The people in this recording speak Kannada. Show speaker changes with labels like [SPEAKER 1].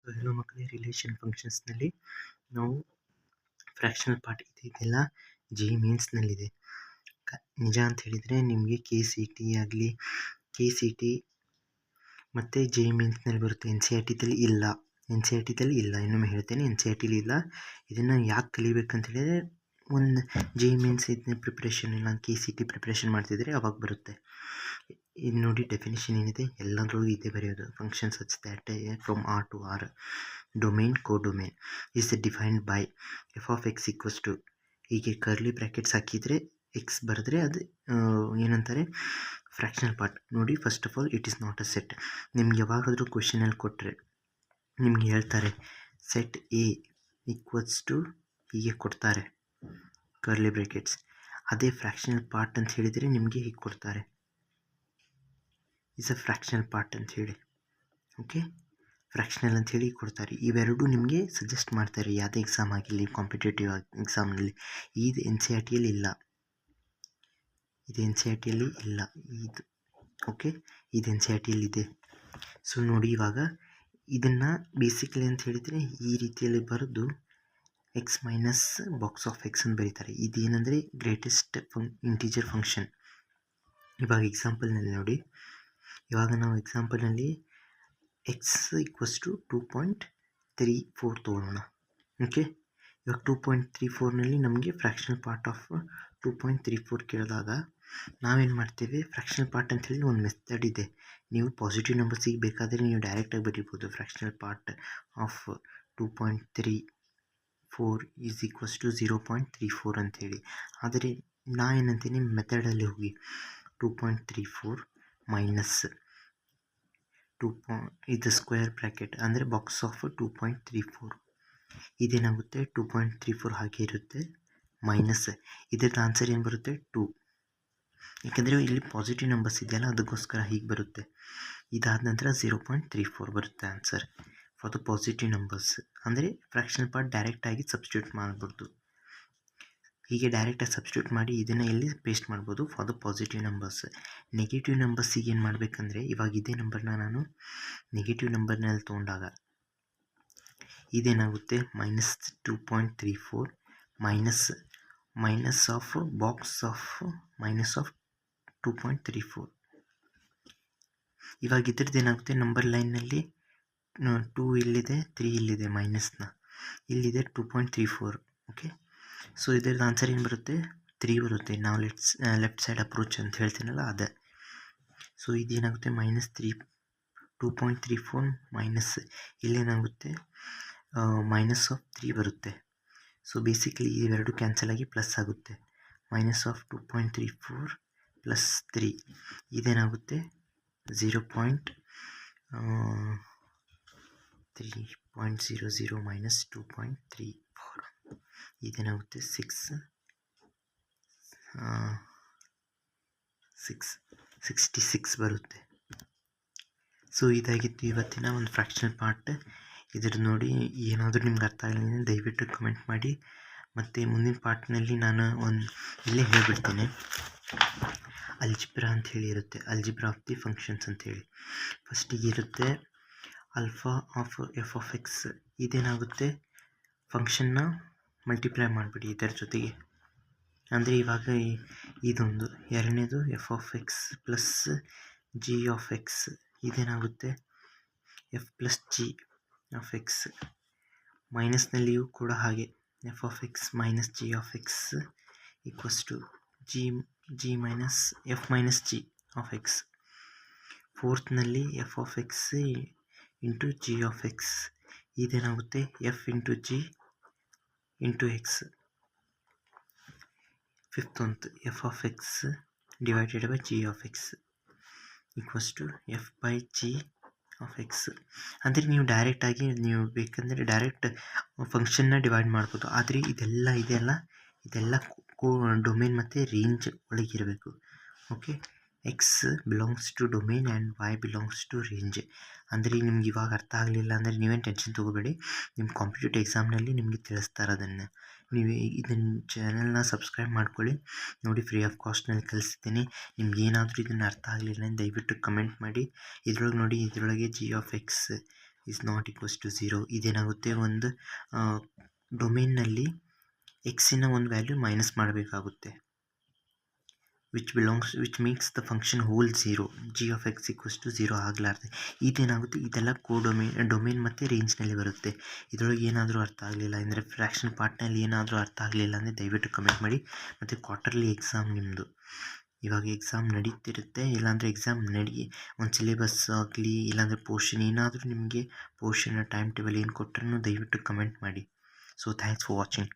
[SPEAKER 1] ಹೆಲೋ ಮಕ್ಕಳೇ, ರಿಲೇಷನ್ ಫಂಕ್ಷನ್ಸ್ನಲ್ಲಿ ನಾವು ಫ್ರ್ಯಾಕ್ಷನಲ್ ಪಾರ್ಟ್ ಇದೆಲ್ಲ ಜೆ ಮೀನ್ಸ್ನಲ್ಲಿದೆ. ನಿಜ ಅಂತ ಹೇಳಿದರೆ ನಿಮಗೆ KCT ಆಗಲಿ KCT ಮತ್ತು ಜೆ ಮೀನ್ಸ್ನಲ್ಲಿ ಬರುತ್ತೆ. NCERTದಲ್ಲಿ ಇಲ್ಲ. NCERTದಲ್ಲಿ ಇಲ್ಲ. ಇನ್ನೊಮ್ಮೆ ಹೇಳ್ತೇನೆ, NCERTಲಿ ಇಲ್ಲ. ಇದನ್ನು ಯಾಕೆ ಕಲಿಬೇಕಂತ ಹೇಳಿದರೆ, ಒಂದು ಜೆ ಮೀನ್ಸ್ ಇದನ್ನ ಪ್ರಿಪ್ರೇಷನ್ ಇಲ್ಲ KCT ಪ್ರಿಪ್ರೇಷನ್ ಮಾಡ್ತಿದ್ರೆ ಅವಾಗ ಬರುತ್ತೆ. ಇದು ನೋಡಿ, ಡೆಫಿನೇಷನ್ ಏನಿದೆ ಎಲ್ಲದರೊಳಗೂ ಇದೆ ಬರೆಯೋದು. Function such that from R to R domain codomain is defined by f of x equals to, ಹೀಗೆ ಕರ್ಲಿ ಬ್ರ್ಯಾಕೆಟ್ಸ್ ಹಾಕಿದರೆ ಎಕ್ಸ್ ಬರೆದ್ರೆ ಅದು ಏನಂತಾರೆ, ಫ್ರ್ಯಾಕ್ಷನಲ್ ಪಾರ್ಟ್. ನೋಡಿ, first of all it is not a set. ನಿಮ್ಗೆ ಯಾವಾಗಾದರೂ ಕ್ವೆಶನಲ್ಲಿ ಕೊಟ್ಟರೆ ನಿಮ್ಗೆ ಹೇಳ್ತಾರೆ ಸೆಟ್ A ಈಕ್ವಲ್ಸ್ ಟು, ಹೀಗೆ ಕೊಡ್ತಾರೆ ಕರ್ಲಿ ಬ್ರ್ಯಾಕೆಟ್ಸ್. ಅದೇ ಫ್ರ್ಯಾಕ್ಷನಲ್ ಪಾರ್ಟ್ ಅಂತ ಹೇಳಿದರೆ ನಿಮಗೆ ಹೀಗೆ ಕೊಡ್ತಾರೆ, ಇಸ್ ಅ ಫ್ರ್ಯಾಕ್ಷನಲ್ ಪಾರ್ಟ್ ಅಂತ ಹೇಳಿ. ಓಕೆ, ಫ್ರ್ಯಾಕ್ಷನಲ್ ಅಂತ ಹೇಳಿ ಕೊಡ್ತಾರೆ. ಇವೆರಡೂ ನಿಮಗೆ ಸಜೆಸ್ಟ್ ಮಾಡ್ತಾರೆ ಯಾವುದೇ ಎಕ್ಸಾಮ್ ಆಗಿರಲಿ, ಕಾಂಪಿಟೇಟಿವ್ ಎಕ್ಸಾಮ್ನಲ್ಲಿ. ಇದು NCERTಯಲ್ಲಿ ಇಲ್ಲ, ಇದು NCERTಯಲ್ಲಿ ಇಲ್ಲ ಇದು. ಓಕೆ, ಇದು NCERTಯಲ್ಲಿ ಇದೆ. ಸೊ ನೋಡಿ, ಇವಾಗ ಇದನ್ನು ಬೇಸಿಕಲಿ ಅಂತ ಹೇಳಿದರೆ ಈ ರೀತಿಯಲ್ಲಿ ಬರೆದು X minus box of X ಅಂತ ಬರೀತಾರೆ. ಇದೇನೆಂದರೆ ಗ್ರೇಟೆಸ್ಟ್ ಇಂಟೀಜರ್ ಫಂಕ್ಷನ್. ಇವಾಗ ಎಕ್ಸಾಂಪಲ್ನಲ್ಲಿ ನೋಡಿ, ಇವಾಗ ನಾವು ಎಕ್ಸಾಂಪಲ್ನಲ್ಲಿ ಎಕ್ಸ್ ಈಕ್ವಲ್ಸ್ ಟು 2.34 ತೊಗೊಳ್ಳೋಣ. ಓಕೆ, ಇವಾಗ 2.34ನಲ್ಲಿ ನಮಗೆ ಫ್ರ್ಯಾಕ್ಷನಲ್ ಪಾರ್ಟ್ ಆಫ್ 2.34 ಕೇಳಿದಾಗ ನಾವೇನು ಮಾಡ್ತೇವೆ, ಫ್ರ್ಯಾಕ್ಷನಲ್ ಪಾರ್ಟ್ ಅಂತ ಹೇಳಿ ಒಂದು ಮೆಥಡ್ ಇದೆ. ನೀವು ಪಾಸಿಟಿವ್ ನಂಬರ್ಸಿಗೆ ಬೇಕಾದರೆ ನೀವು ಡೈರೆಕ್ಟಾಗಿ ಬರೀಬೋದು. Fractional part of 2.34 is equals to 0.34 ಅಂಥೇಳಿ. ಆದರೆ ನಾ ಏನಂತೀನಿ, ಮೆಥಡಲ್ಲಿ ಹೋಗಿ 2.34 ಮೈನಸ್ ಇದು ಸ್ಕ್ವೇರ್ ಬ್ರ್ಯಾಕೆಟ್ ಅಂದರೆ ಬಾಕ್ಸ್ ಆಫ್ 2.34. ಇದೇನಾಗುತ್ತೆ, 2.34 ಹಾಗೆ ಇರುತ್ತೆ, ಮೈನಸ್ ಇದರ ಆನ್ಸರ್ ಏನು ಬರುತ್ತೆ, 2. ಯಾಕೆಂದರೆ ಇಲ್ಲಿ ಪಾಸಿಟಿವ್ ನಂಬರ್ಸ್ ಇದೆಯಲ್ಲ, ಅದಕ್ಕೋಸ್ಕರ ಹೀಗೆ ಬರುತ್ತೆ. ಇದಾದ ನಂತರ 0.34 ಬರುತ್ತೆ answer for the positive numbers. ಅಂದರೆ ಫ್ರ್ಯಾಕ್ಷನಲ್ ಪಾರ್ಟ್ ಡೈರೆಕ್ಟಾಗಿ ಸಬ್ಸ್ಟಿಟ್ಯೂಟ್ ಮಾಡ್ಬೋದು. ಹೀಗೆ ಡೈರೆಕ್ಟಾಗಿ ಸಬ್ಸ್ಟಿಟ್ಯೂಟ್ ಮಾಡಿ ಇದನ್ನು ಇಲ್ಲಿ ಪೇಸ್ಟ್ ಮಾಡ್ಬೋದು for the positive numbers. Negative ನಂಬರ್ಸಿಗೆ ಏನು ಮಾಡಬೇಕಂದ್ರೆ, ಇವಾಗ ಇದೇ ನಂಬರ್ನ ನಾನು ನೆಗೆಟಿವ್ ನಂಬರ್ನಲ್ಲಿ ತೊಗೊಂಡಾಗ ಇದೇನಾಗುತ್ತೆ, -2.34 ಮೈನಸ್ ಆಫ್ ಬಾಕ್ಸ್ ಆಫ್ -2.34. ಇವಾಗ ಇದ್ರದ್ದು ಏನಾಗುತ್ತೆ, ನಂಬರ್ ಲೈನ್ನಲ್ಲಿ 2 ಇಲ್ಲಿದೆ, 3 ಇಲ್ಲಿದೆ, ಮೈನಸ್ನ ಇಲ್ಲಿದೆ 2.34. ಓಕೆ, ಸೊ ಇದರದ್ದು ಆನ್ಸರ್ ಏನು ಬರುತ್ತೆ, 3 ಬರುತ್ತೆ. ನಾವು ಲೆಫ್ಟ್ ಸೈಡ್ ಅಪ್ರೋಚ್ ಅಂತ ಹೇಳ್ತೀನಲ್ಲ ಅದೇ. ಸೊ ಇದೇನಾಗುತ್ತೆ, -3 2.34 ಮೈನಸ್ ಇಲ್ಲೇನಾಗುತ್ತೆ, ಮೈನಸ್ ಆಫ್ 3 ಬರುತ್ತೆ. ಸೊ ಬೇಸಿಕಲಿ ಇವೆರಡು ಕ್ಯಾನ್ಸಲ್ ಆಗಿ ಪ್ಲಸ್ ಆಗುತ್ತೆ. ಮೈನಸ್ ಆಫ್ 2.34 ಪ್ಲಸ್ 3 ಇದೇನಾಗುತ್ತೆ 3.00 ಮೈನಸ್ 2.34 ಇದೇನಾಗುತ್ತೆ 66 ಬರುತ್ತೆ. ಸೊ ಇದಾಗಿತ್ತು ಇವತ್ತಿನ ಒಂದು ಫ್ರ್ಯಾಕ್ಷನಲ್ ಪಾರ್ಟ್. ಇದ್ರ ನೋಡಿ, ಏನಾದರೂ ನಿಮ್ಗೆ ಅರ್ಥ ಆಗಲಿಲ್ಲ ದಯವಿಟ್ಟು ಕಮೆಂಟ್ ಮಾಡಿ. ಮತ್ತು ಮುಂದಿನ ಪಾರ್ಟ್ನಲ್ಲಿ ನಾನು ಇಲ್ಲೇ ಹೇಳಿಬಿಡ್ತೇನೆ. ಅಲ್ಜಿಬ್ರಾ ಅಂತ ಹೇಳಿ ಇರುತ್ತೆ, ಅಲ್ಜಿಬ್ರಾ ಆಫ್ ದಿ ಫಂಕ್ಷನ್ಸ್ ಅಂತೇಳಿ. ಫಸ್ಟಿಗೆ ಇರುತ್ತೆ alpha of F of X. ಇದೇನಾಗುತ್ತೆ, ಫಂಕ್ಷನ್ನ ಮಲ್ಟಿಪ್ಲೈ ಮಾಡಿಬಿಡಿ ಇದರ ಜೊತೆಗೆ. ಅಂದರೆ ಇವಾಗ ಇದೊಂದು, ಎರಡನೇದು F of X plus G of X. ಇದೇನಾಗುತ್ತೆ, F plus G of X. ಮೈನಸ್ನಲ್ಲಿಯೂ ಕೂಡ ಹಾಗೆ, F of X minus G of X equals to G minus F minus G of X. ಫೋರ್ತ್ನಲ್ಲಿ F of X into G of X. ಇದೇನಾಗುತ್ತೆ, F into G into X. Fifth ಒಂದು, F of X divided by G of X equals to F by G of X. ಅಂದರೆ ನೀವು ಡೈರೆಕ್ಟಾಗಿ ನೀವು ಬೇಕಂದರೆ ಡೈರೆಕ್ಟ್ ಫಂಕ್ಷನ್ನ ಡಿವೈಡ್ ಮಾಡ್ಬೋದು. ಆದರೆ ಇದೆಲ್ಲ ಡೊಮೇನ್ ಮತ್ತು ರೇಂಜ್ ಒಳಗಿರಬೇಕು. Okay, X belongs to domain and Y belongs to range. ಅಂದರೆ ನಿಮ್ಗೆ ಇವಾಗ ಅರ್ಥ ಆಗಲಿಲ್ಲ ಅಂದರೆ ನೀವೇನು ಟೆನ್ಷನ್ ತೊಗೋಬೇಡಿ, ನಿಮ್ಮ ಕಾಂಪಿಟೇಟಿವ್ ಎಕ್ಸಾಮ್ನಲ್ಲಿ ನಿಮಗೆ ತಿಳಿಸ್ತಾರೆ ಅದನ್ನು. ನೀವು ಇದನ್ನು ಚಾನಲ್ನ ಸಬ್ಸ್ಕ್ರೈಬ್ ಮಾಡ್ಕೊಳ್ಳಿ. ನೋಡಿ, ಫ್ರೀ ಆಫ್ ಕಾಸ್ಟ್ನಲ್ಲಿ ಕಲಿಸ್ತೀನಿ. ನಿಮ್ಗೆ ಏನಾದರೂ ಇದನ್ನು ಅರ್ಥ ಆಗಲಿಲ್ಲ ದಯವಿಟ್ಟು ಕಮೆಂಟ್ ಮಾಡಿ. ಇದರೊಳಗೆ ನೋಡಿ, ಇದರೊಳಗೆ G of X is not equals to 0. ಇದೇನಾಗುತ್ತೆ, ಒಂದು ಡೊಮೇನ್ನಲ್ಲಿ ಎಕ್ಸಿನ ಒಂದು ವ್ಯಾಲ್ಯೂ ಮೈನಸ್ ಮಾಡಬೇಕಾಗುತ್ತೆ, which makes the function whole 0. G of X equals to 0 ಆಗಲಾರ್ದೆ. ಇದೇನಾಗುತ್ತೆ, ಇದೆಲ್ಲ ಡೊಮೇನ್ ಮತ್ತು ರೇಂಜ್ನಲ್ಲಿ ಬರುತ್ತೆ. ಇದರೊಳಗೆ ಏನಾದರೂ ಅರ್ಥ ಆಗಲಿಲ್ಲ ಅಂದರೆ, ಫ್ರ್ಯಾಕ್ಷನ್ ಪಾರ್ಟ್ನಲ್ಲಿ ಏನಾದರೂ ಅರ್ಥ ಆಗಲಿಲ್ಲ ಅಂದರೆ ದಯವಿಟ್ಟು ಕಮೆಂಟ್ ಮಾಡಿ. ಮತ್ತು ಕ್ವಾರ್ಟರ್ಲಿ ಎಕ್ಸಾಮ್ ನಿಮ್ಮದು ಇವಾಗ ಎಕ್ಸಾಮ್ ನಡೀತಿರುತ್ತೆ, ಇಲ್ಲಾಂದರೆ ಎಕ್ಸಾಮ್ ಒಂದು ಸಿಲೆಬಸ್ ಆಗಲಿ ಇಲ್ಲಾಂದರೆ ಪೋರ್ಷನ್ ಏನಾದರೂ ನಿಮಗೆ ಪೋರ್ಷನ್ನ ಟೈಮ್ ಟೇಬಲ್ ಏನು ಕೊಟ್ಟರೂ ದಯವಿಟ್ಟು ಕಮೆಂಟ್ ಮಾಡಿ. So thanks for watching.